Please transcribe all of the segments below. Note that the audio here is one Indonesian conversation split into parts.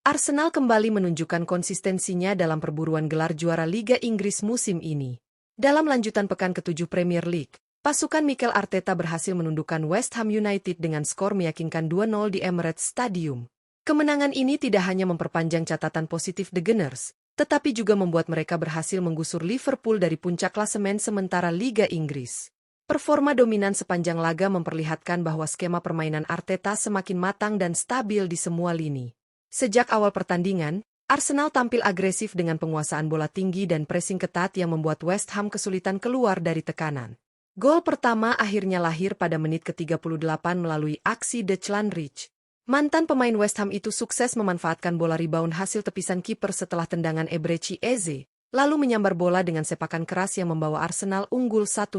Arsenal kembali menunjukkan konsistensinya dalam perburuan gelar juara Liga Inggris musim ini. Dalam lanjutan pekan ke-7 Premier League, pasukan Mikel Arteta berhasil menundukkan West Ham United dengan skor meyakinkan 2-0 di Emirates Stadium. Kemenangan ini tidak hanya memperpanjang catatan positif The Gunners, tetapi juga membuat mereka berhasil menggusur Liverpool dari puncak klasemen sementara Liga Inggris. Performa dominan sepanjang laga memperlihatkan bahwa skema permainan Arteta semakin matang dan stabil di semua lini. Sejak awal pertandingan, Arsenal tampil agresif dengan penguasaan bola tinggi dan pressing ketat yang membuat West Ham kesulitan keluar dari tekanan. Gol pertama akhirnya lahir pada menit ke-38 melalui aksi Declan Rice. Mantan pemain West Ham itu sukses memanfaatkan bola rebound hasil tepisan kiper setelah tendangan Eberechi Eze, lalu menyambar bola dengan sepakan keras yang membawa Arsenal unggul 1-0.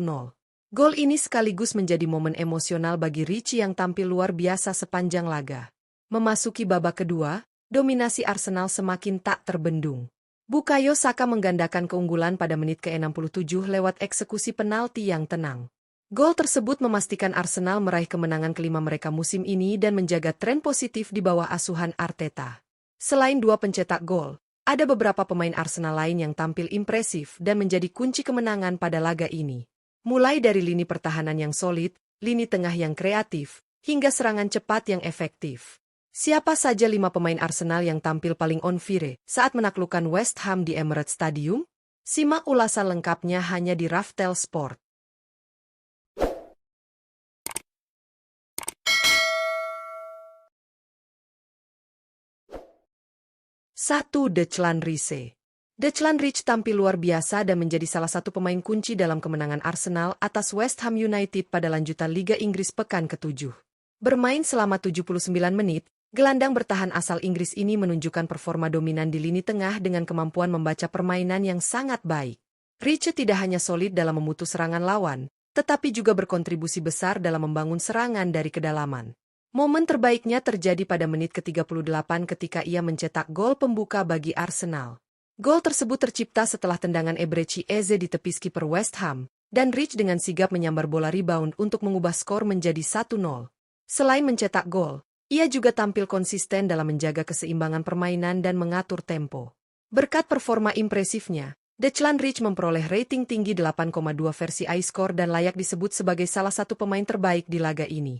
Gol ini sekaligus menjadi momen emosional bagi Rice yang tampil luar biasa sepanjang laga. Memasuki babak kedua, dominasi Arsenal semakin tak terbendung. Bukayo Saka menggandakan keunggulan pada menit ke-67 lewat eksekusi penalti yang tenang. Gol tersebut memastikan Arsenal meraih kemenangan kelima mereka musim ini dan menjaga tren positif di bawah asuhan Arteta. Selain dua pencetak gol, ada beberapa pemain Arsenal lain yang tampil impresif dan menjadi kunci kemenangan pada laga ini. Mulai dari lini pertahanan yang solid, lini tengah yang kreatif, hingga serangan cepat yang efektif. Siapa saja 5 pemain Arsenal yang tampil paling on fire saat menaklukkan West Ham di Emirates Stadium? Simak ulasan lengkapnya hanya di Raftel Sport. Satu, Declan Rice. Declan Rice tampil luar biasa dan menjadi salah satu pemain kunci dalam kemenangan Arsenal atas West Ham United pada lanjutan Liga Inggris pekan ke-7. Bermain selama 79 menit, gelandang bertahan asal Inggris ini menunjukkan performa dominan di lini tengah dengan kemampuan membaca permainan yang sangat baik. Rice tidak hanya solid dalam memutus serangan lawan, tetapi juga berkontribusi besar dalam membangun serangan dari kedalaman. Momen terbaiknya terjadi pada menit ke-38 ketika ia mencetak gol pembuka bagi Arsenal. Gol tersebut tercipta setelah tendangan Eberechi Eze di tepis kiper West Ham, dan Rice dengan sigap menyambar bola rebound untuk mengubah skor menjadi 1-0. Selain mencetak gol, ia juga tampil konsisten dalam menjaga keseimbangan permainan dan mengatur tempo. Berkat performa impresifnya, Declan Rice memperoleh rating tinggi 8,2 versi iScore dan layak disebut sebagai salah satu pemain terbaik di laga ini.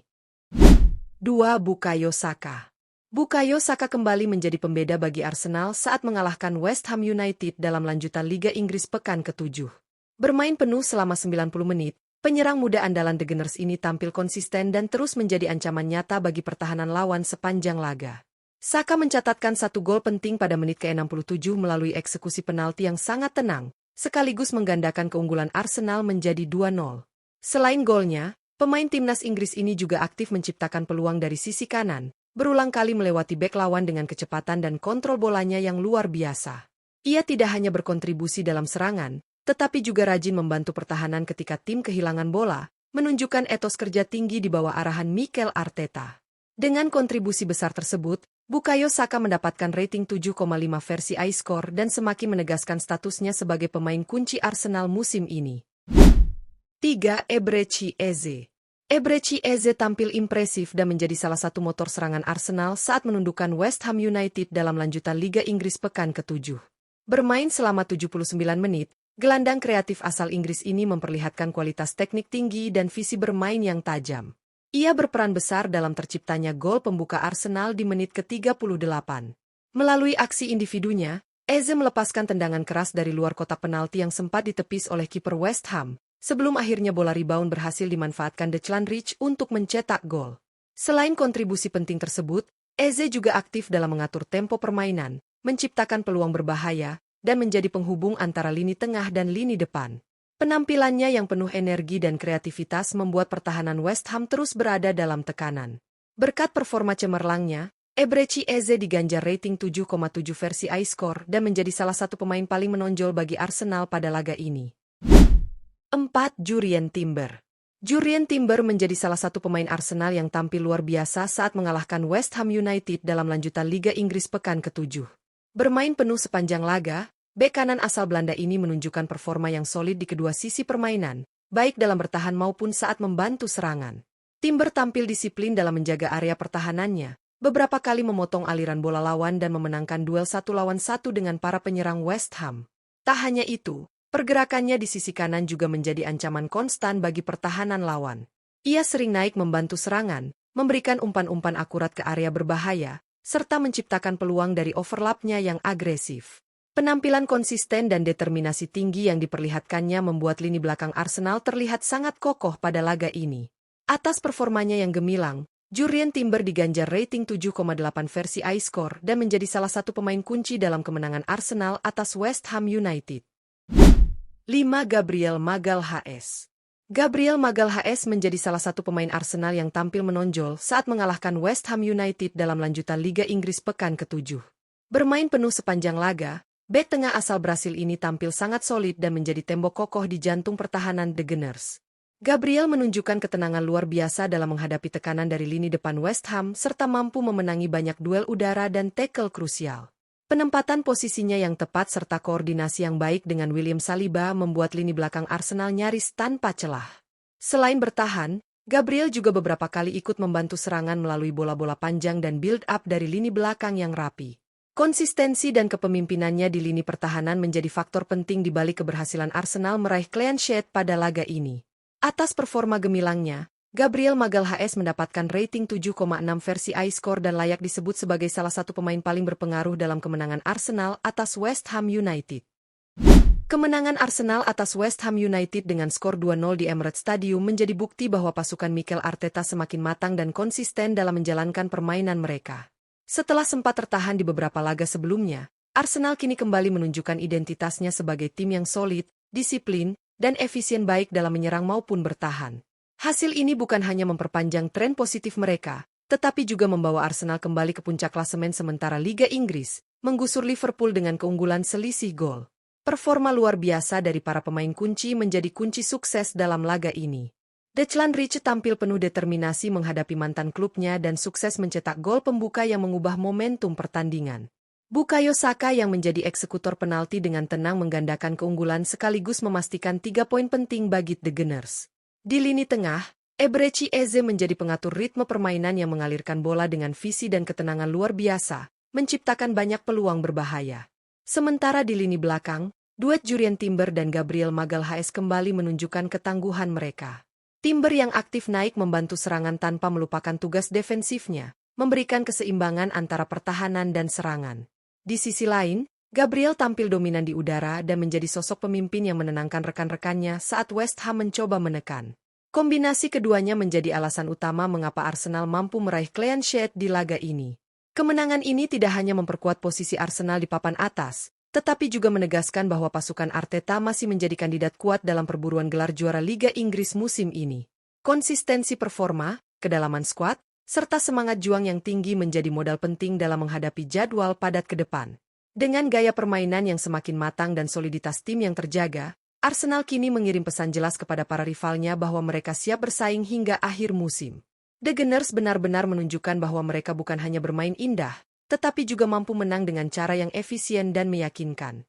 2. Bukayo Saka. Bukayo Saka kembali menjadi pembeda bagi Arsenal saat mengalahkan West Ham United dalam lanjutan Liga Inggris pekan ke-7. Bermain penuh selama 90 menit, penyerang muda andalan The Gunners ini tampil konsisten dan terus menjadi ancaman nyata bagi pertahanan lawan sepanjang laga. Saka mencatatkan satu gol penting pada menit ke-67 melalui eksekusi penalti yang sangat tenang, sekaligus menggandakan keunggulan Arsenal menjadi 2-0. Selain golnya, pemain timnas Inggris ini juga aktif menciptakan peluang dari sisi kanan, berulang kali melewati bek lawan dengan kecepatan dan kontrol bolanya yang luar biasa. Ia tidak hanya berkontribusi dalam serangan, tetapi juga rajin membantu pertahanan ketika tim kehilangan bola, menunjukkan etos kerja tinggi di bawah arahan Mikel Arteta. Dengan kontribusi besar tersebut, Bukayo Saka mendapatkan rating 7,5 versi iScore dan semakin menegaskan statusnya sebagai pemain kunci Arsenal musim ini. 3. Eberechi Eze. Eberechi Eze tampil impresif dan menjadi salah satu motor serangan Arsenal saat menundukkan West Ham United dalam lanjutan Liga Inggris pekan ke-7. Bermain selama 79 menit, gelandang kreatif asal Inggris ini memperlihatkan kualitas teknik tinggi dan visi bermain yang tajam. Ia berperan besar dalam terciptanya gol pembuka Arsenal di menit ke-38. Melalui aksi individunya, Eze melepaskan tendangan keras dari luar kotak penalti yang sempat ditepis oleh kiper West Ham, sebelum akhirnya bola rebound berhasil dimanfaatkan Declan Rice untuk mencetak gol. Selain kontribusi penting tersebut, Eze juga aktif dalam mengatur tempo permainan, menciptakan peluang berbahaya, dan menjadi penghubung antara lini tengah dan lini depan. Penampilannya yang penuh energi dan kreativitas membuat pertahanan West Ham terus berada dalam tekanan. Berkat performa cemerlangnya, Eberechi Eze diganjar rating 7,7 versi iScore dan menjadi salah satu pemain paling menonjol bagi Arsenal pada laga ini. 4. Jurrien Timber. Jurrien Timber menjadi salah satu pemain Arsenal yang tampil luar biasa saat mengalahkan West Ham United dalam lanjutan Liga Inggris pekan ke-7. Bermain penuh sepanjang laga, bek kanan asal Belanda ini menunjukkan performa yang solid di kedua sisi permainan, baik dalam bertahan maupun saat membantu serangan. Timber tampil disiplin dalam menjaga area pertahanannya, beberapa kali memotong aliran bola lawan dan memenangkan duel 1 lawan 1 dengan para penyerang West Ham. Tak hanya itu, pergerakannya di sisi kanan juga menjadi ancaman konstan bagi pertahanan lawan. Ia sering naik membantu serangan, memberikan umpan-umpan akurat ke area berbahaya, serta menciptakan peluang dari overlapnya yang agresif. Penampilan konsisten dan determinasi tinggi yang diperlihatkannya membuat lini belakang Arsenal terlihat sangat kokoh pada laga ini. Atas performanya yang gemilang, Jurrien Timber diganjar rating 7,8 versi iScore dan menjadi salah satu pemain kunci dalam kemenangan Arsenal atas West Ham United. 5. Gabriel Magalhaes. Gabriel Magalhaes menjadi salah satu pemain Arsenal yang tampil menonjol saat mengalahkan West Ham United dalam lanjutan Liga Inggris pekan ke-7. Bermain penuh sepanjang laga, bek tengah asal Brasil ini tampil sangat solid dan menjadi tembok kokoh di jantung pertahanan The Gunners. Gabriel menunjukkan ketenangan luar biasa dalam menghadapi tekanan dari lini depan West Ham serta mampu memenangi banyak duel udara dan tackle krusial. Penempatan posisinya yang tepat serta koordinasi yang baik dengan William Saliba membuat lini belakang Arsenal nyaris tanpa celah. Selain bertahan, Gabriel juga beberapa kali ikut membantu serangan melalui bola-bola panjang dan build-up dari lini belakang yang rapi. Konsistensi dan kepemimpinannya di lini pertahanan menjadi faktor penting di balik keberhasilan Arsenal meraih clean sheet pada laga ini. Atas performa gemilangnya, Gabriel Magalhaes mendapatkan rating 7,6 versi iScore dan layak disebut sebagai salah satu pemain paling berpengaruh dalam kemenangan Arsenal atas West Ham United. Kemenangan Arsenal atas West Ham United dengan skor 2-0 di Emirates Stadium menjadi bukti bahwa pasukan Mikel Arteta semakin matang dan konsisten dalam menjalankan permainan mereka. Setelah sempat tertahan di beberapa laga sebelumnya, Arsenal kini kembali menunjukkan identitasnya sebagai tim yang solid, disiplin, dan efisien baik dalam menyerang maupun bertahan. Hasil ini bukan hanya memperpanjang tren positif mereka, tetapi juga membawa Arsenal kembali ke puncak klasemen sementara Liga Inggris, menggusur Liverpool dengan keunggulan selisih gol. Performa luar biasa dari para pemain kunci menjadi kunci sukses dalam laga ini. Declan Rice tampil penuh determinasi menghadapi mantan klubnya dan sukses mencetak gol pembuka yang mengubah momentum pertandingan. Bukayo Saka yang menjadi eksekutor penalti dengan tenang menggandakan keunggulan sekaligus memastikan 3 poin penting bagi The Gunners. Di lini tengah, Eberechi Eze menjadi pengatur ritme permainan yang mengalirkan bola dengan visi dan ketenangan luar biasa, menciptakan banyak peluang berbahaya. Sementara di lini belakang, duet Jurrien Timber dan Gabriel Magalhaes kembali menunjukkan ketangguhan mereka. Timber yang aktif naik membantu serangan tanpa melupakan tugas defensifnya, memberikan keseimbangan antara pertahanan dan serangan. Di sisi lain, Gabriel tampil dominan di udara dan menjadi sosok pemimpin yang menenangkan rekan-rekannya saat West Ham mencoba menekan. Kombinasi keduanya menjadi alasan utama mengapa Arsenal mampu meraih clean sheet di laga ini. Kemenangan ini tidak hanya memperkuat posisi Arsenal di papan atas, tetapi juga menegaskan bahwa pasukan Arteta masih menjadi kandidat kuat dalam perburuan gelar juara Liga Inggris musim ini. Konsistensi performa, kedalaman skuad, serta semangat juang yang tinggi menjadi modal penting dalam menghadapi jadwal padat ke depan. Dengan gaya permainan yang semakin matang dan soliditas tim yang terjaga, Arsenal kini mengirim pesan jelas kepada para rivalnya bahwa mereka siap bersaing hingga akhir musim. The Gunners benar-benar menunjukkan bahwa mereka bukan hanya bermain indah, tetapi juga mampu menang dengan cara yang efisien dan meyakinkan.